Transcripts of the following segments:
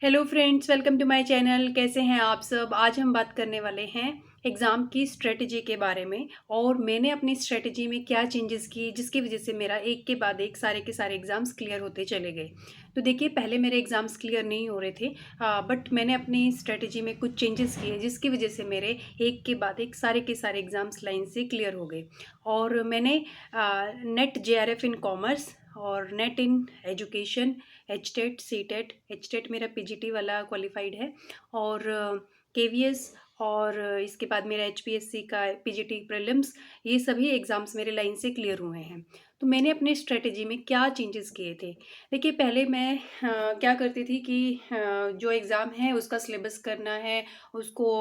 Hello friends, welcome to my channel. कैसे हैं आप सब? आज हम बात करने वाले हैं एग्ज़ाम की स्ट्रेटजी के बारे में और मैंने अपनी स्ट्रेटजी में क्या चेंजेस किए जिसकी वजह से मेरा एक के बाद एक सारे के सारे एग्ज़ाम्स क्लियर होते चले गए। तो देखिए, पहले मेरे एग्ज़ाम्स क्लियर नहीं हो रहे थे, बट मैंने अपनी स्ट्रेटजी में कुछ चेंजेस किए जिसकी वजह से मेरे एक के बाद एक सारे के सारे एग्ज़ाम्स लाइन से क्लियर हो गए। और मैंने नेट जेआरएफ इन कॉमर्स और NET in education, H TET, C TET, H TET मेरा पीजीटी वाला क्वालिफाइड है, और केवीएस, और इसके बाद मेरा एचपीएससी का पीजीटी प्रीलिम्स, ये सभी एग्ज़ाम्स मेरे लाइन से क्लियर हुए हैं। तो मैंने अपनी स्ट्रेटजी में क्या चेंजेस किए थे? देखिए, पहले मैं क्या करती थी कि जो एग्ज़ाम है उसका सिलेबस करना है, उसको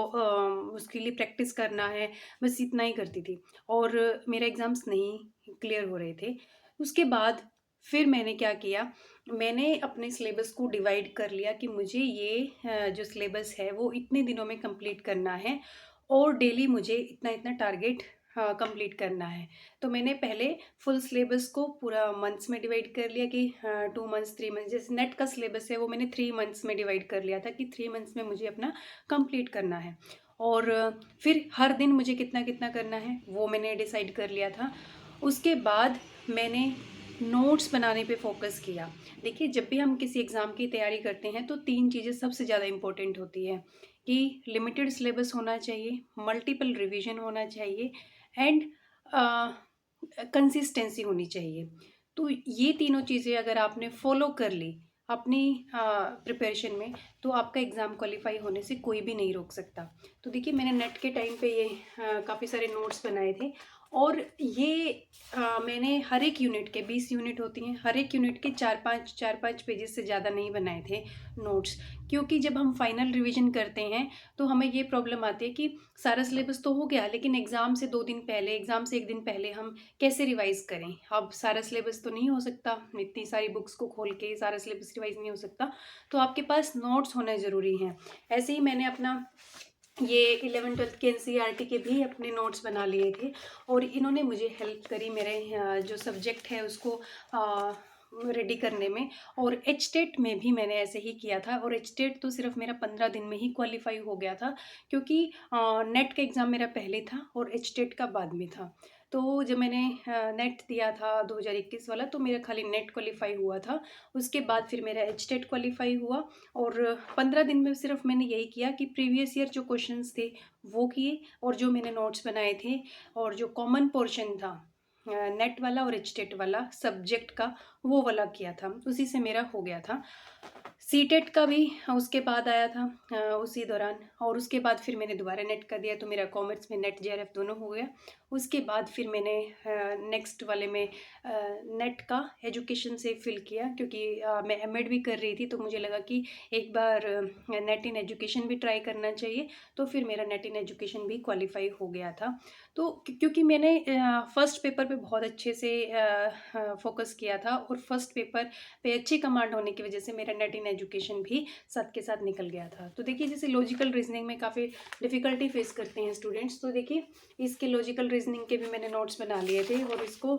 उसके लिए प्रैक्टिस करना है, बस इतना ही करती थी और मेरे एग्ज़ाम्स नहीं क्लियर हो रहे थे। उसके बाद फिर मैंने क्या किया, मैंने अपने सिलेबस को डिवाइड कर लिया कि मुझे ये जो सिलेबस है वो इतने दिनों में कंप्लीट करना है और डेली मुझे इतना इतना टारगेट कंप्लीट करना है। तो मैंने पहले फुल सिलेबस को पूरा मंथ्स में डिवाइड कर लिया कि 2 मंथ्स, 3 मंथ्स, जैसे नेट का सिलेबस है वो मैंने 3 मंथ्स में डिवाइड कर लिया था कि 3 मंथ्स में मुझे अपना कंप्लीट करना है। और फिर हर दिन मुझे कितना कितना करना है वो मैंने डिसाइड कर लिया था। उसके बाद मैंने नोट्स बनाने पे फोकस किया। देखिए, जब भी हम किसी एग्ज़ाम की तैयारी करते हैं तो 3 चीज़ें सबसे ज़्यादा इम्पोर्टेंट होती है कि लिमिटेड सिलेबस होना चाहिए, मल्टीपल रिवीजन होना चाहिए एंड कंसिस्टेंसी होनी चाहिए। तो ये तीनों चीज़ें अगर आपने फॉलो कर ली अपनी प्रिपरेशन में, तो आपका एग्ज़ाम क्वालिफाई होने से कोई भी नहीं रोक सकता। तो देखिए, मैंने नेट के टाइम पे ये काफ़ी सारे नोट्स बनाए थे और ये मैंने हर एक यूनिट के 20 यूनिट होती हैं, हर एक यूनिट के 4-5 पेजेस से ज़्यादा नहीं बनाए थे नोट्स। क्योंकि जब हम फाइनल रिवीजन करते हैं तो हमें ये प्रॉब्लम आती है कि सारा सिलेबस तो हो गया, लेकिन एग्ज़ाम से 2 दिन पहले, एग्ज़ाम से 1 दिन पहले हम कैसे रिवाइज़ करें? अब सारा सिलेबस तो नहीं हो सकता, इतनी सारी बुक्स को खोल के सारा सिलेबस रिवाइज़ नहीं हो सकता, तो आपके पास नोट्स होने ज़रूरी हैं। ऐसे ही मैंने अपना ये 11th-12th के एनसीईआरटी के भी अपने नोट्स बना लिए थे और इन्होंने मुझे हेल्प करी मेरे जो सब्जेक्ट है उसको रेडी करने में। और एचटेट में भी मैंने ऐसे ही किया था और एचटेट तो सिर्फ मेरा 15 दिन में ही क्वालिफाई हो गया था, क्योंकि नेट का एग्ज़ाम मेरा पहले था और एचटेट का बाद में था। तो जब मैंने नेट दिया था 2021 वाला, तो मेरा खाली नेट क्वालिफाई हुआ था। उसके बाद फिर मेरा एचटेट क्वालिफाई हुआ और 15 दिन में सिर्फ मैंने यही किया कि प्रीवियस ईयर जो क्वेश्चंस थे वो किए और जो मैंने नोट्स बनाए थे और जो कॉमन पोर्शन था नेट वाला और एचटेट वाला सब्जेक्ट का, वो वाला किया था, उसी से मेरा हो गया था। सीटेट का भी उसके बाद आया था उसी दौरान, और उसके बाद फिर मैंने दोबारा नेट का दिया तो मेरा कॉमर्स में नेट जेआरएफ दोनों हो गया। उसके बाद फिर मैंने नेक्स्ट वाले में नेट का एजुकेशन से फिल किया, क्योंकि मैं एमएड भी कर रही थी तो मुझे लगा कि एक बार नेट इन एजुकेशन भी ट्राई करना चाहिए। तो फिर मेरा नेट इन एजुकेशन भी क्वालिफाई हो गया था। तो क्योंकि मैंने फर्स्ट पेपर पे बहुत अच्छे से फोकस किया था और फर्स्ट पेपर पे अच्छी कमांड होने की वजह से मेरा नेट इन एजुकेशन भी साथ के साथ निकल गया था। तो देखिए, जैसे लॉजिकल रीजनिंग में काफ़ी डिफ़िकल्टी फेस करते हैं स्टूडेंट्स, तो देखिए इसके लॉजिकल रीजनिंग के भी मैंने नोट्स बना लिए थे और इसको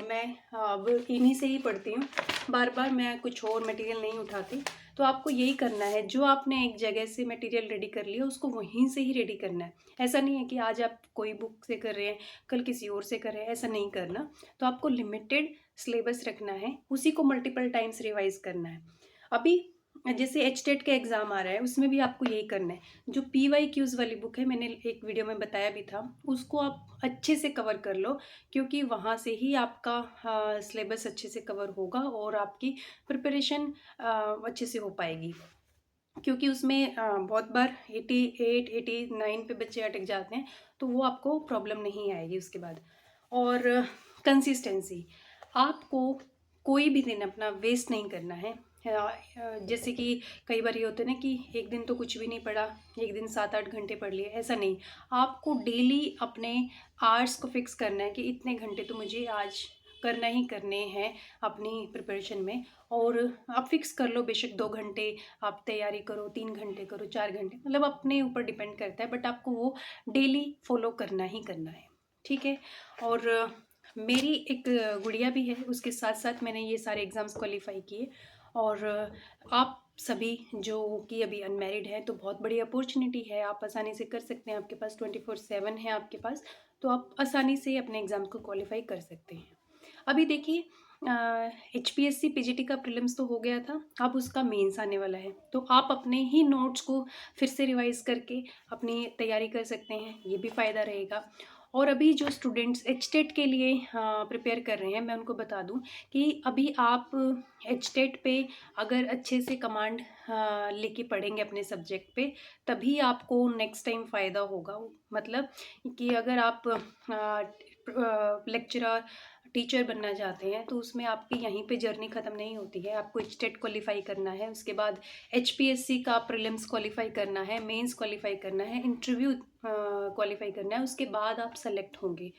मैं अब इन्हीं से ही पढ़ती हूँ, बार बार मैं कुछ और मटेरियल नहीं उठाती। तो आपको यही करना है, जो आपने एक जगह से मटेरियल रेडी कर लिया उसको वहीं से ही रेडी करना है। ऐसा नहीं है कि आज आप कोई बुक से कर रहे हैं, कल किसी और से कर रहे हैं, ऐसा नहीं करना। तो आपको लिमिटेड सिलेबस रखना है, उसी को मल्टीपल टाइम्स रिवाइज करना है। अभी जैसे एचटेट का एग्ज़ाम आ रहा है, उसमें भी आपको यही करना है। जो पीवाईक्यूज़ वाली बुक है, मैंने एक वीडियो में बताया भी था, उसको आप अच्छे से कवर कर लो, क्योंकि वहाँ से ही आपका सिलेबस अच्छे से कवर होगा और आपकी प्रिपरेशन अच्छे से हो पाएगी। क्योंकि उसमें बहुत बार 88, 89 पे बच्चे अटक जाते हैं, तो वो आपको प्रॉब्लम नहीं आएगी उसके बाद। और कंसिस्टेंसी, आपको कोई भी दिन अपना वेस्ट नहीं करना है। जैसे कि कई बार ये होता है ना कि एक दिन तो कुछ भी नहीं पढ़ा, एक दिन 7-8 घंटे पढ़ लिए, ऐसा नहीं। आपको डेली अपने आवर्स को फिक्स करना है कि इतने घंटे तो मुझे आज करना ही करने हैं अपनी प्रिपरेशन में। और आप फिक्स कर लो, बेशक 2 घंटे आप तैयारी करो, 3 घंटे करो, 4 घंटे, मतलब अपने ऊपर डिपेंड करता है, बट आपको वो डेली फॉलो करना ही करना है, ठीक है। और मेरी एक गुड़िया भी है, उसके साथ साथ मैंने ये सारे एग्ज़ाम्स क्वालिफाई किए। और आप सभी जो कि अभी अनमैरिड हैं, तो बहुत बड़ी अपॉर्चुनिटी है, आप आसानी से कर सकते हैं, आपके पास 24/7 है आपके पास, तो आप आसानी से अपने एग्ज़ाम को क्वालिफ़ाई कर सकते हैं। अभी देखिए एचपीएससी पीजीटी का प्रीलिम्स तो हो गया था, अब उसका मेंस आने वाला है, तो आप अपने ही नोट्स को फिर से रिवाइज़ करके अपनी तैयारी कर सकते हैं, ये भी फ़ायदा रहेगा। और अभी जो स्टूडेंट्स एचटेट के लिए प्रिपेयर कर रहे हैं, मैं उनको बता दूं कि अभी आप एचटेट पे अगर अच्छे से कमांड लेके पढ़ेंगे अपने सब्जेक्ट पे, तभी आपको नेक्स्ट टाइम फ़ायदा होगा। मतलब कि अगर आप लेक्चरर टीचर बनना चाहते हैं, तो उसमें आपकी यहीं पे जर्नी ख़त्म नहीं होती है। आपको एचटेट क्वालिफाई करना है, उसके बाद एचपीएससी का प्रीलिम्स क्वालिफाई करना है, मेंस क्वालिफाई करना है, इंटरव्यू क्वालिफाई करना है, उसके बाद आप सेलेक्ट होंगे।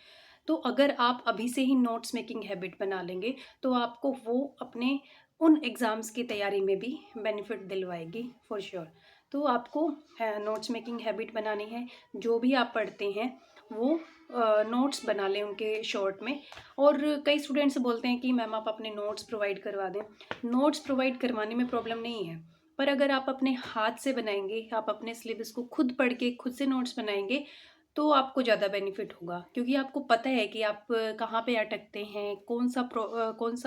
तो अगर आप अभी से ही नोट्स मेकिंग हैबिट बना लेंगे, तो आपको वो अपने उन एग्ज़ाम्स की तैयारी में भी बेनिफिट दिलवाएगी फॉर श्योर। तो आपको नोट्स मेकिंग हैबिट बनानी है, जो भी आप पढ़ते हैं वो नोट्स बना लें उनके शॉर्ट में। और कई स्टूडेंट्स बोलते हैं कि मैम आप अपने नोट्स प्रोवाइड करवा दें। नोट्स प्रोवाइड करवाने में प्रॉब्लम नहीं है, पर अगर आप अपने हाथ से बनाएंगे, आप अपने सिलेबस को खुद पढ़ के खुद से नोट्स बनाएंगे, तो आपको ज़्यादा बेनिफिट होगा, क्योंकि आपको पता है कि आप कहाँ पे अटकते हैं, कौन सा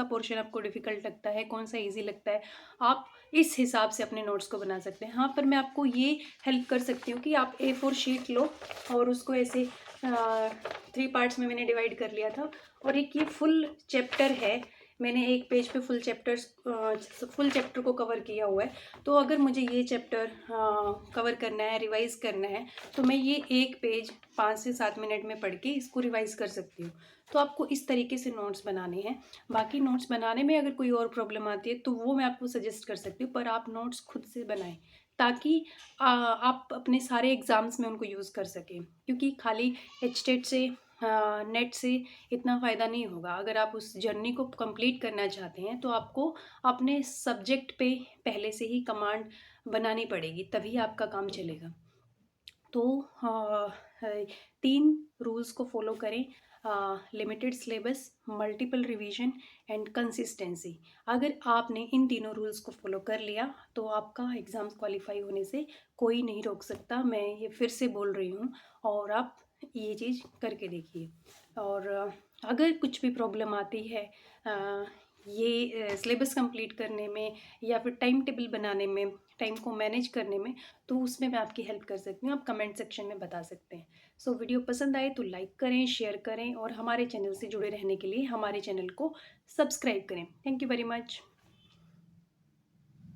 पोर्शन आपको डिफ़िकल्ट लगता है, कौन सा ईज़ी लगता है। आप इस हिसाब से अपने नोट्स को बना सकते हैं। हाँ, पर मैं आपको ये हेल्प कर सकती हूँ कि आप A4 शीट लो और उसको ऐसे 3 पार्ट्स में मैंने डिवाइड कर लिया था, और एक ये फुल चैप्टर है, मैंने एक पेज पे फुल चैप्टर को कवर किया हुआ है। तो अगर मुझे ये चैप्टर कवर करना है, रिवाइज़ करना है, तो मैं ये एक पेज 5 से 7 मिनट में पढ़ के इसको रिवाइज़ कर सकती हूँ। तो आपको इस तरीके से नोट्स बनाने हैं। बाकी नोट्स बनाने में अगर कोई और प्रॉब्लम आती है, तो वो मैं आपको सजेस्ट कर सकती हूँ, पर आप नोट्स खुद से बनाएँ, ताकि आप अपने सारे एग्ज़ाम्स में उनको यूज़ कर सकें। क्योंकि खाली एचटेट से नेट से इतना फ़ायदा नहीं होगा। अगर आप उस जर्नी को कंप्लीट करना चाहते हैं, तो आपको अपने सब्जेक्ट पे पहले से ही कमांड बनानी पड़ेगी, तभी आपका काम चलेगा। तो 3 रूल्स को फॉलो करें, limited syllabus, multiple revision and consistency. अगर आपने इन तीनों रूल्स को फॉलो कर लिया, तो आपका एग्ज़ाम्स क्वालिफाई होने से कोई नहीं रोक सकता। मैं ये फिर से बोल रही हूँ, और आप ये चीज़ करके देखिए। और अगर कुछ भी प्रॉब्लम आती है ये सिलेबस कंप्लीट करने में, या फिर टाइम टेबल बनाने में, टाइम को मैनेज करने में, तो उसमें मैं आपकी हेल्प कर सकती हूँ। आप कमेंट सेक्शन में बता सकते हैं। सो वीडियो पसंद आए तो लाइक करें, शेयर करें, और हमारे चैनल से जुड़े रहने के लिए हमारे चैनल को सब्सक्राइब करें। Thank you very much.